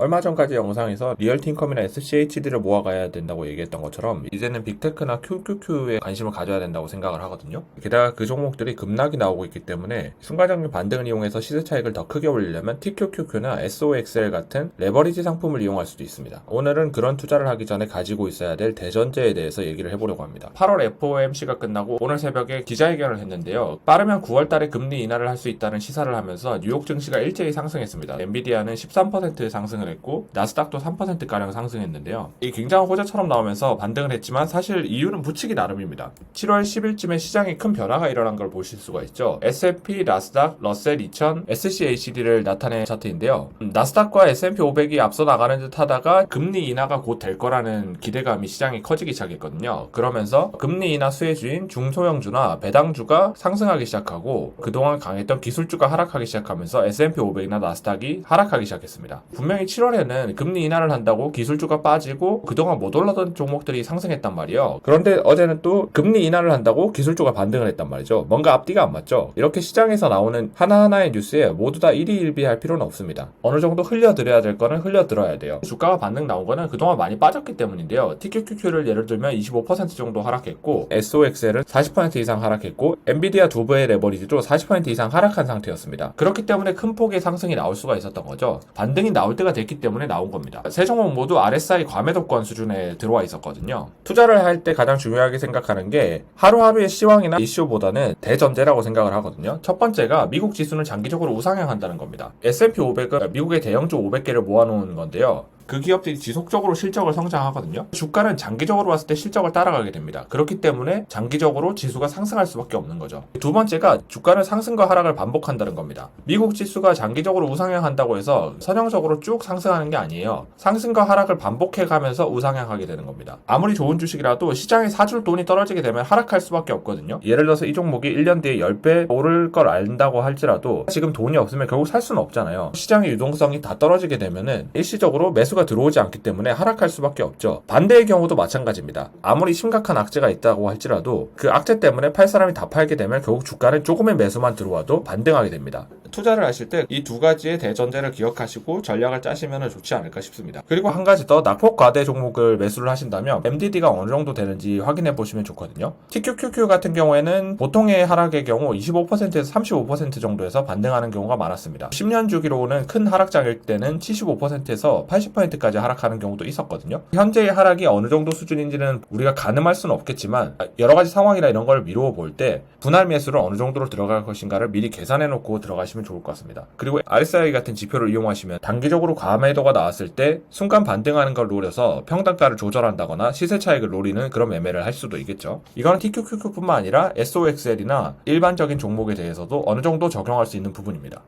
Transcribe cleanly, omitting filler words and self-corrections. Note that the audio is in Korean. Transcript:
얼마 전까지 영상에서 리얼티인컴이나 SCHD를 모아가야 된다고 얘기했던 것처럼 이제는 빅테크나 QQQ에 관심을 가져야 된다고 생각을 하거든요. 게다가 그 종목들이 급락이 나오고 있기 때문에 순간적인 반등을 이용해서 시세 차익을 더 크게 올리려면 TQQQ나 SOXL 같은 레버리지 상품을 이용할 수도 있습니다. 오늘은 그런 투자를 하기 전에 가지고 있어야 될 대전제에 대해서 얘기를 해보려고 합니다. 8월 FOMC가 끝나고 오늘 새벽에 기자회견을 했는데요. 빠르면 9월달에 금리 인하를 할 수 있다는 시사를 하면서 뉴욕 증시가 일제히 상승했습니다. 엔비디아는 13% 상승을 했고 나스닥도 3%가량 상승했는데요. 이 굉장한 호재처럼 나오면서 반등을 했지만 사실 이유는 붙이기 나름입니다. 7월 10일쯤에 시장에 큰 변화가 일어난 걸 보실 수가 있죠. S&P, 나스닥, 러셀 2000, SCHD를 나타낸 차트인데요. 나스닥과 S&P 500이 앞서 나가는 듯 하다가 금리 인하가 곧 될 거라는 기대감이 시장에 커지기 시작했거든요. 그러면서 금리 인하 수혜주인 중소형주나 배당주가 상승하기 시작하고 그동안 강했던 기술주가 하락하기 시작하면서 S&P 500이나 나스닥이 하락하기 시작했습니다. 분명히 7월에는 금리 인하를 한다고 기술주가 빠지고 그동안 못 올라던 종목들이 상승했단 말이에요. 그런데 어제는 또 금리 인하를 한다고 기술주가 반등을 했단 말이죠. 뭔가 앞뒤가 안 맞죠. 이렇게 시장에서 나오는 하나하나의 뉴스에 모두 다 일희일비할 필요는 없습니다. 어느 정도 흘려들어야 될 거는 흘려들어야 돼요. 주가가 반등 나온 거는 그동안 많이 빠졌기 때문인데요. TQQQ를 예를 들면 25% 정도 하락했고 SOXL은 40% 이상 하락했고 엔비디아 두배의 레버리지도 40% 이상 하락한 상태였습니다. 그렇기 때문에 큰 폭의 상승이 나올 수가 있었던 거죠. 반등이 나올 때가 됐기 때문에 나온 겁니다. 세 종목 모두 RSI 과매도권 수준에 들어와 있었거든요. 투자를 할 때 가장 중요하게 생각하는 게 하루하루의 시황이나 이슈보다는 대전제라고 생각을 하거든요. 첫 번째가 미국 지수는 장기적으로 우상향한다는 겁니다. S&P 500은 미국의 대형주 500개를 모아놓은 건데요. 그 기업들이 지속적으로 실적을 성장하거든요. 주가는 장기적으로 봤을 때 실적을 따라가게 됩니다. 그렇기 때문에 장기적으로 지수가 상승할 수밖에 없는 거죠. 두 번째가 주가는 상승과 하락을 반복한다는 겁니다. 미국 지수가 장기적으로 우상향한다고 해서 선형적으로 쭉 상승하는 게 아니에요. 상승과 하락을 반복해가면서 우상향하게 되는 겁니다. 아무리 좋은 주식이라도 시장에 사줄 돈이 떨어지게 되면 하락할 수밖에 없거든요. 예를 들어서 이 종목이 1년 뒤에 10배 오를 걸 안다고 할지라도 지금 돈이 없으면 결국 살 수는 없잖아요. 시장의 유동성이 다 떨어지게 되면은 일시적으로 매수가 들어오지 않기 때문에 하락할 수밖에 없죠. 반대의 경우도 마찬가지입니다. 아무리 심각한 악재가 있다고 할지라도 그 악재 때문에 팔 사람이 다 팔게 되면 결국 주가는 조금의 매수만 들어와도 반등하게 됩니다. 투자를 하실 때 이 두 가지의 대전제를 기억하시고 전략을 짜시면 좋지 않을까 싶습니다. 그리고 한 가지 더 낙폭 과대 종목을 매수를 하신다면 MDD가 어느 정도 되는지 확인해 보시면 좋거든요. TQQQ 같은 경우에는 보통의 하락의 경우 25%에서 35% 정도에서 반등하는 경우가 많았습니다. 10년 주기로는 큰 하락장일 때는 75%에서 80%까지 하락하는 경우도 있었거든요. 현재의 하락이 어느 정도 수준인지는 우리가 가늠할 수는 없겠지만 여러 가지 상황이나 이런 걸 미루어 볼 때 분할 매수를 어느 정도로 들어갈 것인가를 미리 계산해 놓고 들어가시면 좋을 것 같습니다. 그리고 RSI 같은 지표를 이용하시면 단기적으로 과매도가 나왔을 때 순간 반등하는 걸 노려서 평단가를 조절한다거나 시세 차익을 노리는 그런 매매를 할 수도 있겠죠. 이거는 TQQQ뿐만 아니라 SOXL이나 일반적인 종목에 대해서도 어느 정도 적용할 수 있는 부분입니다.